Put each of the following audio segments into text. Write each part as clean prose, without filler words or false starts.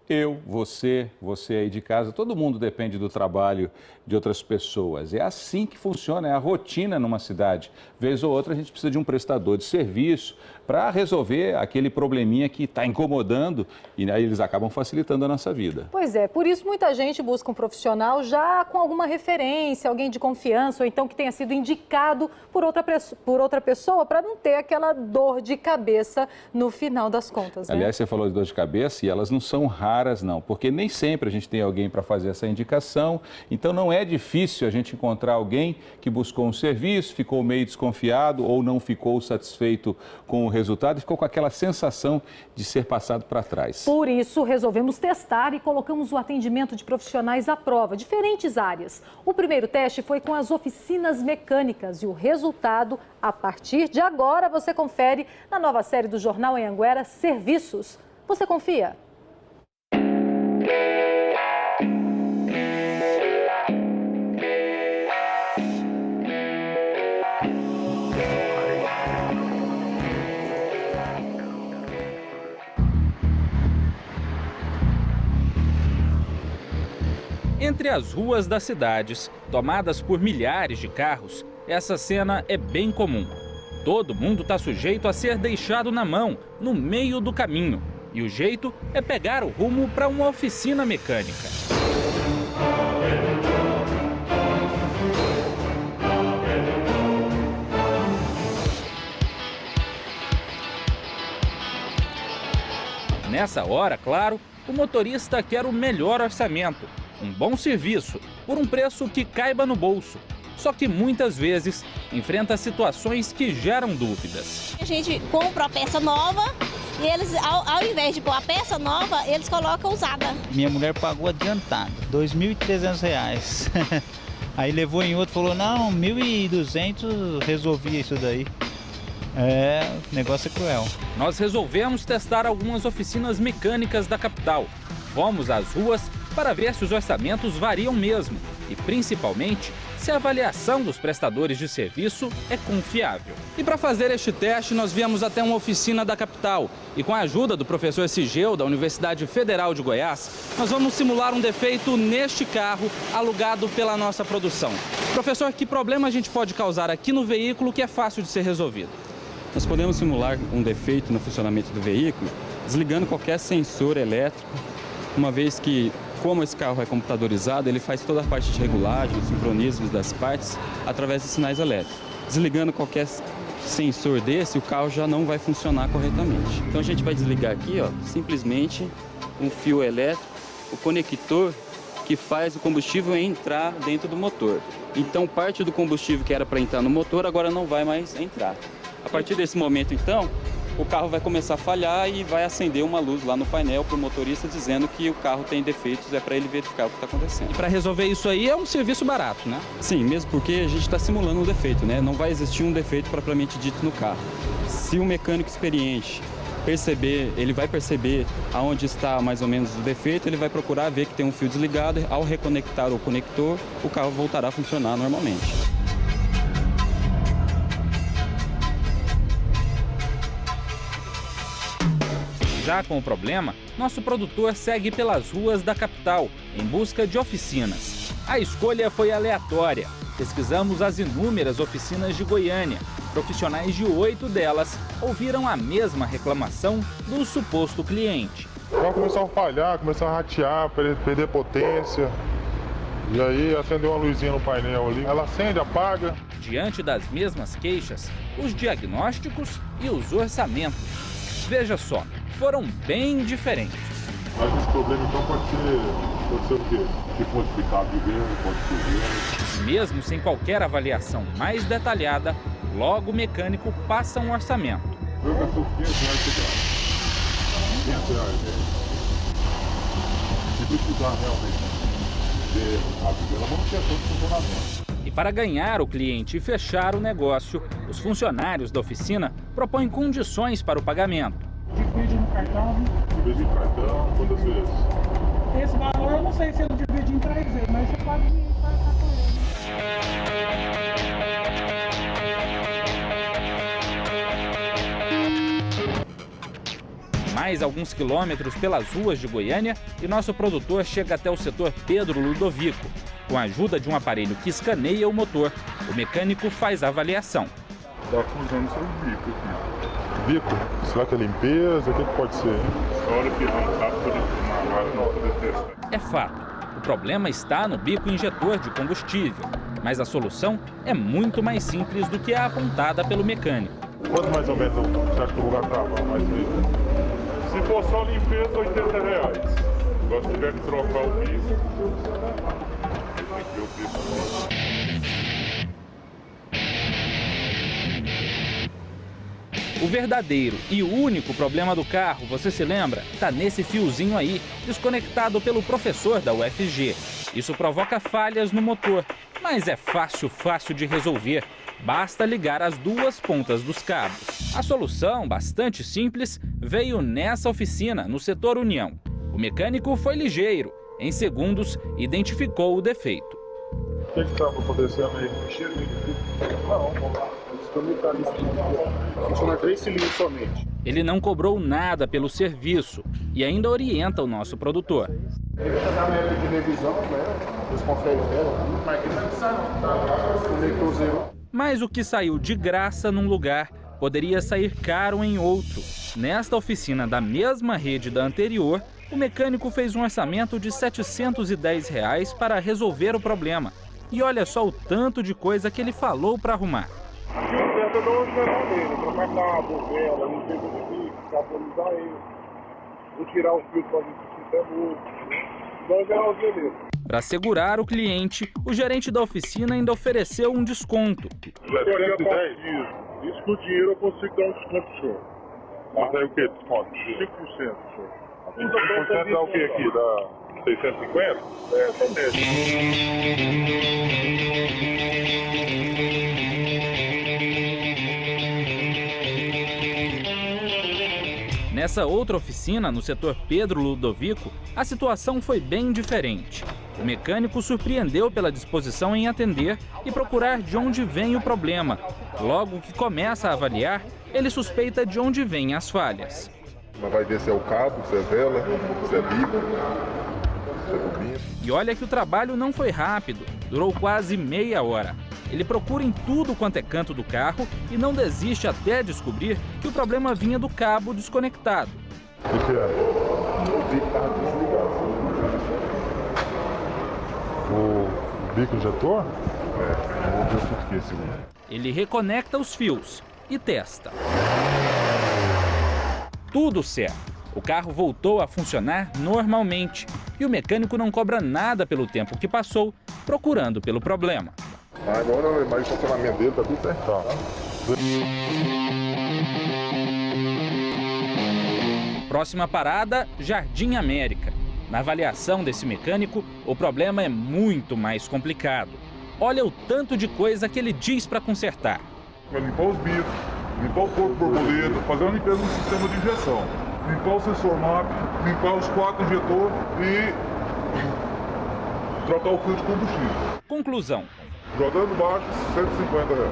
Eu, você aí de casa, todo mundo depende do trabalho de outras pessoas. É assim que funciona, é a rotina numa cidade. Vez ou outra a gente precisa de um prestador de serviço para resolver aquele probleminha que está incomodando e aí eles acabam facilitando a nossa vida. Pois é, por isso muita gente busca um profissional já com alguma referência, alguém de confiança ou então que tenha sido indicado por outra pessoa para não ter aquela dor de cabeça no final das contas, né? Aliás, você falou de dor de cabeça e elas não são raras não, porque nem sempre a gente tem alguém para fazer essa indicação, então não é difícil a gente encontrar alguém que buscou um serviço, ficou meio desconfiado ou não ficou satisfeito com o resultado e ficou com aquela sensação de ser passado para trás. Por isso, resolvemos testar e colocamos o atendimento de profissionais à prova, diferentes áreas. O primeiro teste foi com as oficinas mecânicas e o resultado, a partir de agora, você confere na nova série do Jornal Anhanguera, Serviços. Você confia? Entre as ruas das cidades, tomadas por milhares de carros, essa cena é bem comum. Todo mundo está sujeito a ser deixado na mão, no meio do caminho. E o jeito é pegar o rumo para uma oficina mecânica. Nessa hora, claro, o motorista quer o melhor orçamento. Um bom serviço, por um preço que caiba no bolso. Só que muitas vezes enfrenta situações que geram dúvidas. A gente compra a peça nova e eles, ao invés de pôr a peça nova, eles colocam usada. Minha mulher pagou adiantado, R$ 2.300. Aí levou em outro, falou, não, 1.200 resolvia isso daí. O negócio é cruel. Nós resolvemos testar algumas oficinas mecânicas da capital. Fomos às ruas para ver se os orçamentos variam mesmo e, principalmente, se a avaliação dos prestadores de serviço é confiável. E para fazer este teste, nós viemos até uma oficina da capital. E com a ajuda do professor Sigeu, da Universidade Federal de Goiás, nós vamos simular um defeito neste carro alugado pela nossa produção. Professor, que problema a gente pode causar aqui no veículo que é fácil de ser resolvido? Nós podemos simular um defeito no funcionamento do veículo desligando qualquer sensor elétrico, uma vez que, como esse carro é computadorizado, ele faz toda a parte de regulagem, sincronismos das partes através de sinais elétricos. Desligando qualquer sensor desse, o carro já não vai funcionar corretamente. Então a gente vai desligar aqui, ó, simplesmente um fio elétrico, o conector que faz o combustível entrar dentro do motor. Então parte do combustível que era para entrar no motor agora não vai mais entrar. A partir desse momento, então, o carro vai começar a falhar e vai acender uma luz lá no painel para o motorista dizendo que o carro tem defeitos, é para ele verificar o que está acontecendo. E para resolver isso aí é um serviço barato, né? Sim, mesmo porque a gente está simulando um defeito, né? Não vai existir um defeito propriamente dito no carro. Se o mecânico experiente perceber, ele vai perceber aonde está mais ou menos o defeito, ele vai procurar ver que tem um fio desligado, ao reconectar o conector, o carro voltará a funcionar normalmente. Já com o problema, nosso produtor segue pelas ruas da capital, em busca de oficinas. A escolha foi aleatória. Pesquisamos as inúmeras oficinas de Goiânia. Profissionais de 8 delas ouviram a mesma reclamação do suposto cliente. O carro começou a falhar, começou a ratear, perder potência. E aí acendeu uma luzinha no painel ali. Ela acende, apaga. Diante das mesmas queixas, os diagnósticos e os orçamentos. Veja só, foram bem diferentes. Mas esse problema então pode ser o quê? Tipo modificado de vento, pode ser. Mesmo sem qualquer avaliação mais detalhada, logo o mecânico passa um orçamento. Eu gastou R$500 por carro. R$500. Se precisar realmente ter a manutenção de funcionamento. E para ganhar o cliente e fechar o negócio, os funcionários da oficina propõem condições para o pagamento. Divide no cartão. Divide em cartão, quantas vezes? Esse valor eu não sei se ele divide em 3 vezes, mas você pode passar com ele. mais alguns quilômetros pelas ruas de Goiânia e nosso produtor chega até o setor Pedro Ludovico. Com a ajuda de um aparelho que escaneia o motor, o mecânico faz a avaliação. Está usando seu bico aqui. Bico? Será que é limpeza? O que pode ser? Olha que não está por isso. É fato, o problema está no bico injetor de combustível, mas a solução é muito mais simples do que a apontada pelo mecânico. Quanto mais ou menos você acha que o lugar estava mais livre? Se for só limpeza, R$80. Agora se tiver que trocar o bico, tem que ver o bico. O verdadeiro e único problema do carro, você se lembra? Tá nesse fiozinho aí, desconectado pelo professor da UFG. Isso provoca falhas no motor, mas é fácil de resolver. Basta ligar as duas pontas dos cabos. A solução, bastante simples, veio nessa oficina, no setor União. O mecânico foi ligeiro. Em segundos, identificou o defeito. O que estava acontecendo aí? Não, funciona 3 cilindros somente. Ele não cobrou nada pelo serviço e ainda orienta o nosso produtor. Ele está na época de revisão, né? Eles conferem dela, mas aqui não sai não, tá? Mas o que saiu de graça num lugar poderia sair caro em outro. Nesta oficina da mesma rede da anterior, o mecânico fez um orçamento de R$ 710 para resolver o problema. E olha só o tanto de coisa que ele falou para arrumar. Tenta dar uma geral nele, trocar cabo, vela, limpeza de bico, carbonizar ele, vou tirar o filtro para ver se fica novo, dá uma geralzinha nele. Para segurar o cliente, o gerente da oficina ainda ofereceu um desconto. 710? Isso com o dinheiro eu consigo dar um desconto pro senhor. Mas aí o que? Desconto? 5%, senhor. 5% dá o que aqui? Dá 650? É, essa mesmo. Nessa outra oficina, no setor Pedro Ludovico, a situação foi bem diferente. O mecânico surpreendeu pela disposição em atender e procurar de onde vem o problema. Logo que começa a avaliar, ele suspeita de onde vêm as falhas. Mas vai ver se é o cabo, se é vela, se é bico, se é bobina. E olha que o trabalho não foi rápido, durou quase meia hora. Ele procura em tudo quanto é canto do carro e não desiste até descobrir que o problema vinha do cabo desconectado. O que é? O bico estava desligado. O bico injetor? É, vou ver o que é esse. Ele reconecta os fios e testa. Tudo certo. O carro voltou a funcionar normalmente e o mecânico não cobra nada pelo tempo que passou procurando pelo problema. Agora, mas o funcionamento dele tá tudo certo. Próxima parada, Jardim América. Na avaliação desse mecânico, o problema é muito mais complicado. Olha o tanto de coisa que ele diz para consertar. Vai limpar os bicos, limpar o corpo borboleta, fazer uma limpeza no sistema de injeção, limpar o sensor MAP, limpar os 4 injetores e trocar o filtro de combustível. Conclusão. Jogando baixo, R$150.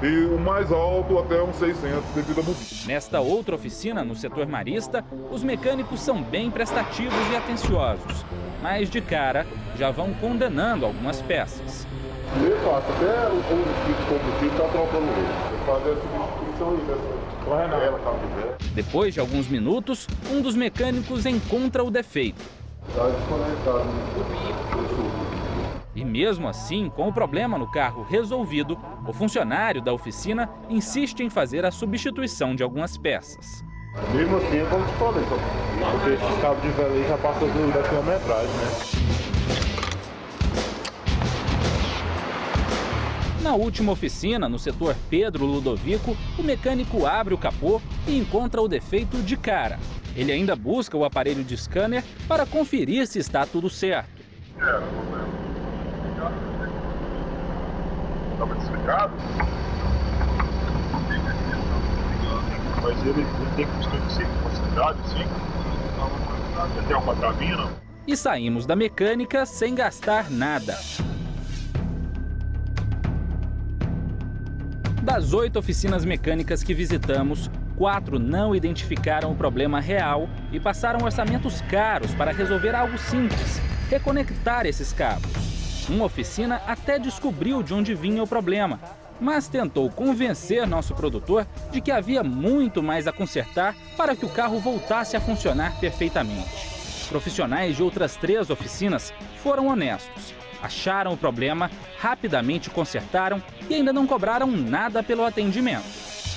E o mais alto até uns 600 devido a mobília. Nesta outra oficina, no setor marista, os mecânicos são bem prestativos e atenciosos. Mas de cara, já vão condenando algumas peças. Eu faço até o filtro de combustível está trocando ele. Eu faço essa substituição aí, Depois de alguns minutos, um dos mecânicos encontra o defeito. Está desconectado. E mesmo assim, com o problema no carro resolvido, o funcionário da oficina insiste em fazer a substituição de algumas peças. Mesmo assim, é como te falei, porque esses cabos de vela aí já passou da quilometragem, né? Na última oficina, no setor Pedro Ludovico, o mecânico abre o capô e encontra o defeito de cara. Ele ainda busca o aparelho de scanner para conferir se está tudo certo. Estava desligado? Mas ele tem capacidade, sim? Ele tem uma cabina? E saímos da mecânica sem gastar nada. Das 8 oficinas mecânicas que visitamos, 4 não identificaram o problema real e passaram orçamentos caros para resolver algo simples: reconectar esses cabos. Uma oficina até descobriu de onde vinha o problema, mas tentou convencer nosso produtor de que havia muito mais a consertar para que o carro voltasse a funcionar perfeitamente. Profissionais de outras 3 oficinas foram honestos. Acharam o problema, rapidamente consertaram e ainda não cobraram nada pelo atendimento.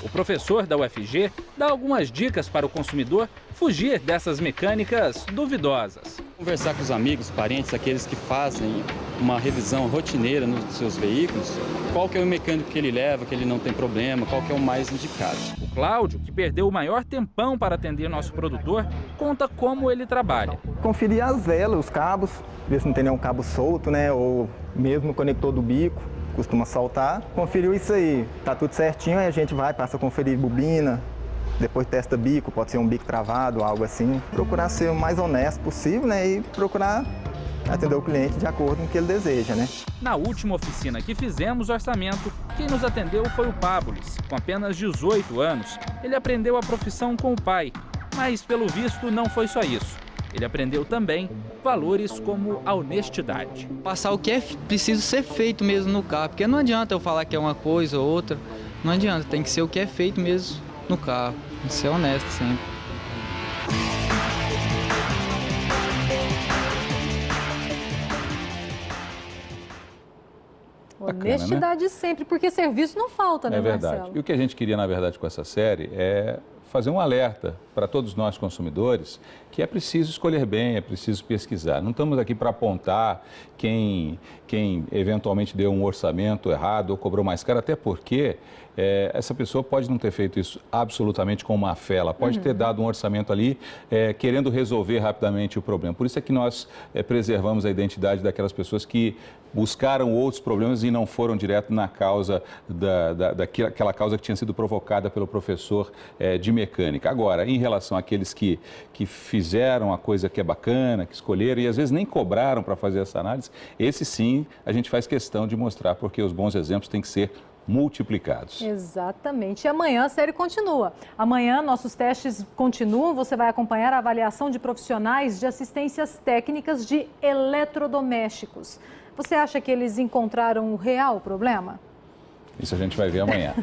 O professor da UFG dá algumas dicas para o consumidor fugir dessas mecânicas duvidosas. Conversar com os amigos, parentes, aqueles que fazem uma revisão rotineira nos seus veículos, qual que é o mecânico que ele leva, que ele não tem problema, qual que é o mais indicado. O Cláudio, que perdeu o maior tempão para atender nosso produtor, conta como ele trabalha. Conferir as velas, os cabos, ver se não tem nenhum cabo solto, né? Ou mesmo o conector do bico, costuma saltar. Conferiu isso aí, tá tudo certinho, aí a gente vai, passa a conferir bobina, depois testa bico, pode ser um bico travado, algo assim. Procurar ser o mais honesto possível, né? E procurar atender o cliente de acordo com o que ele deseja, né? Na última oficina que fizemos orçamento, quem nos atendeu foi o Pábulis. Com apenas 18 anos, ele aprendeu a profissão com o pai. Mas, pelo visto, não foi só isso. Ele aprendeu também valores como a honestidade. Passar o que é preciso ser feito mesmo no carro, porque não adianta eu falar que é uma coisa ou outra, não adianta, tem que ser o que é feito mesmo no carro, tem que ser honesto sempre. Honestidade, né? Sempre, porque serviço não falta, né, Marcelo? É verdade. Marcelo? E o que a gente queria, na verdade, com essa série é fazer um alerta para todos nós consumidores que é preciso escolher bem, é preciso pesquisar. Não estamos aqui para apontar quem eventualmente deu um orçamento errado ou cobrou mais caro, até porque essa pessoa pode não ter feito isso absolutamente com má fé. Ela pode ter dado um orçamento ali querendo resolver rapidamente o problema. Por isso é que nós preservamos a identidade daquelas pessoas que buscaram outros problemas e não foram direto na causa daquela causa que tinha sido provocada pelo professor de mecânica. Agora, em relação àqueles que fizeram a coisa que é bacana, que escolheram e às vezes nem cobraram para fazer essa análise, esse sim a gente faz questão de mostrar, porque os bons exemplos têm que ser multiplicados. Exatamente. E amanhã a série continua. Amanhã nossos testes continuam. Você vai acompanhar a avaliação de profissionais de assistências técnicas de eletrodomésticos. Você acha que eles encontraram o real problema? Isso a gente vai ver amanhã.